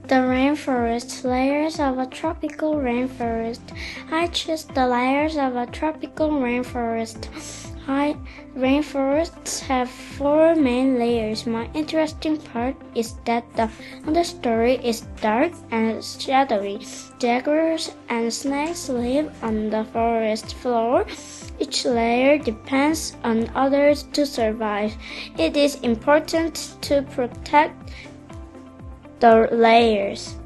The rainforest, layers of a tropical rainforest. I choose the layers of a tropical rainforest. Rainforests have 4 main layers. My interesting part is that the understory is dark and shadowy. Jaguars and snakes live on the forest floor. Each layer depends on others to survive. It is important to protect the layers.